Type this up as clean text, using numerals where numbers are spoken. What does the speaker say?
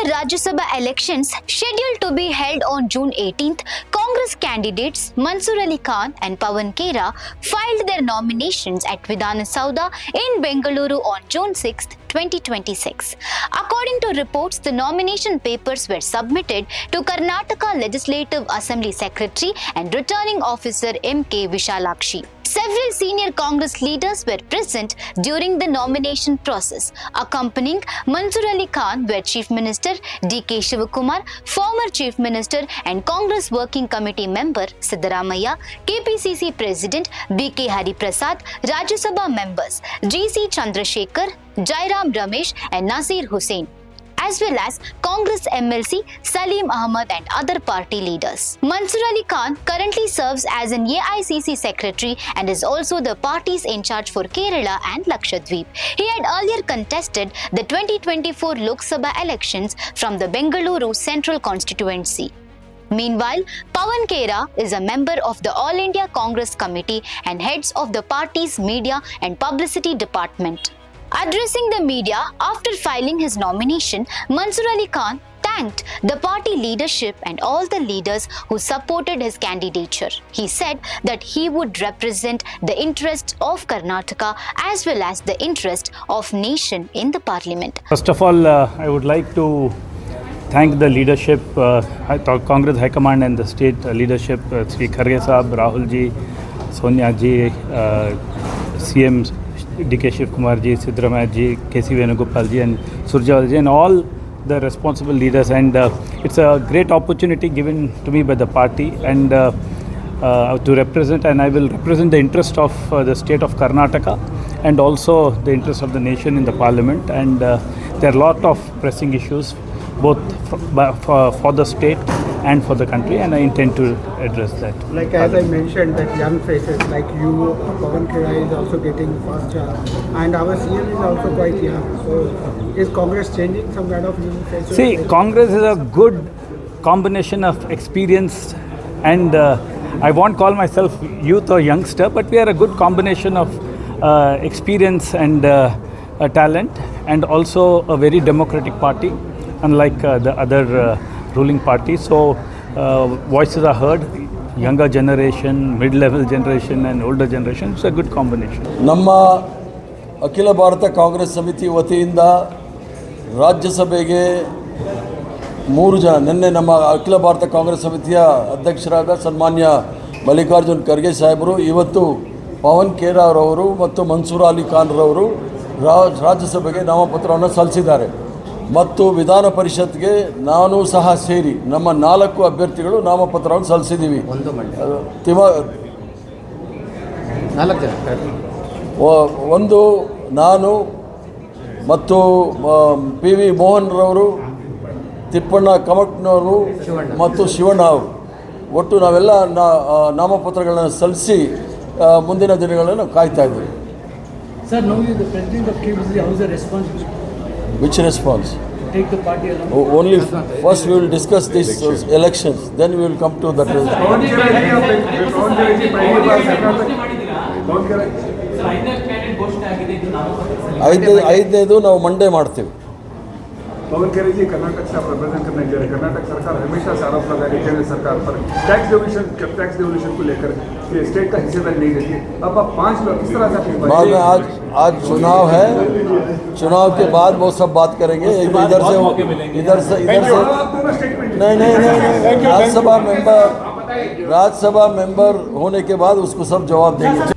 the Rajya Sabha elections scheduled to be held on June 18th, Congress candidates Mansoor Ali Khan and Pawan Khera filed their nominations at Vidhana Soudha in Bengaluru on June 6th, 2026. According to reports, the nomination papers were submitted to Karnataka Legislative Assembly Secretary and Returning Officer M.K. Vishalakshi. Several senior Congress leaders were present during the nomination process. Accompanying Mansoor Ali Khan were Chief Minister D.K. Shivakumar, former Chief Minister and Congress Working Committee member Siddaramaiah, KPCC President B.K. Hariprasad, Rajya Sabha members G.C. Chandrashekar, Jairam Ramesh and Nasir Hussain, as well as Congress MLC Saleem Ahmed and other party leaders. Mansoor Ali Khan currently serves as an AICC secretary and is also the party's in charge for Kerala and Lakshadweep. He had earlier contested the 2024 Lok Sabha elections from the Bengaluru Central constituency. Meanwhile, Pawan Khera is a member of the All India Congress Committee and heads of the party's media and publicity department. Addressing the media after filing his nomination, Mansoor Ali Khan thanked the party leadership and all the leaders who supported his candidature. He said that he would represent the interests of Karnataka as well as the interest of nation in the parliament. First of all, I would like to thank the leadership, Congress High Command and the state leadership, Sri Kharge Sahab, Rahul ji, Sonia ji, CM D.K. Shivakumar ji, Siddaramaiah ji, K.C. Venugopal ji and Surjawala ji and all the responsible leaders, and it's a great opportunity given to me by the party and to represent, and I will represent the interest of the state of Karnataka and also the interest of the nation in the parliament, and there are a lot of pressing issues both for the state and for the country, and I intend to address that. Like as I mentioned, that young faces like you, Pawan Khera is also getting fast job, and our CM is also quite young. So is Congress changing some kind of young faces? See, Congress is a good combination of experience and I won't call myself youth or youngster, but we are a good combination of experience and talent, and also a very democratic party, unlike the other ruling party. So voices are heard, younger generation, mid-level generation and older generation. It's a good combination. ನಮ್ಮ ಅಖಿಲ ಭಾರತ ಕಾಂಗ್ರೆಸ್ ಸಮಿತಿ ವತಿಯಿಂದ ರಾಜ್ಯಸಭೆಗೆ 3 ಜನ ನಿನ್ನೆ ನಮ್ಮ ಅಖಿಲ ಭಾರತ ಕಾಂಗ್ರೆಸ್ ಸಮಿತಿಯ ಅಧ್ಯಕ್ಷರಾದ ಸನ್ಮಾನ್ಯ ಮಲ್ಲಿಕಾರ್ಜುನ್ ಖರ್ಗೆ ಸಾಹೇಬರು ಇವತ್ತು ಪವನ್ ಖೇರಾ ಅವರವರು ಮತ್ತು ಮನ್ಸೂರ್ ಅಲಿ ಖಾನ್ ರವರು ರಾಜ್ಯಸಭೆಗೆ ನಾಮಪತ್ರವನ್ನು ಸಲ್ಲಿಸಿದ್ದಾರೆ ಮತ್ತು ವಿಧಾನ ಪರಿಷತ್ಗೆ ನಾನು ಸಹ ಸೇರಿ ನಮ್ಮ 4 ಅಭ್ಯರ್ಥಿಗಳು ನಾಮಪತ್ರವನ್ನು ಸಲ್ಲಿಸಿದ್ದೀವಿ. ಒಂದು ನಾನು ಮತ್ತು PV ಮೋಹನ್ ರವರು, ತಿಪ್ಪಣ್ಣ ಕಮಕ್ನವರು ಮತ್ತು ಶಿವಣ್ಣ ಅವರು, ಒಟ್ಟು ನಾವೆಲ್ಲ ನಾಮಪತ್ರಗಳನ್ನು ಸಲ್ಲಿಸಿ ಮುಂದಿನ ದಿನಗಳನ್ನು ಕಾಯ್ತಾ ಇದ್ದೀವಿ. Sir, now you the president of KBC, how is the response? Which response? Take the party along. Only first we will discuss these elections, then we will come to that. ಐದನೇದು ನಾವು ಮಂಡೇ ಮಾಡ್ತೀವಿ. पवन खेरा जी कर्नाटक से आप represent करने जा रहे हैं. कर्नाटक सरकार हमेशा से आरोप लगा रही है केंद्र सरकार पर टैक्स डेवल्यूशन को लेकर कि स्टेट का हिस्सेदारी नहीं देती है. अब आप 5 लोग किस तरह से बाद में आज चुनाव है, चुनाव के बाद वो सब बात करेंगे. इधर से नहीं राज्यसभा मेंबर होने के बाद उसको सब जवाब देंगे.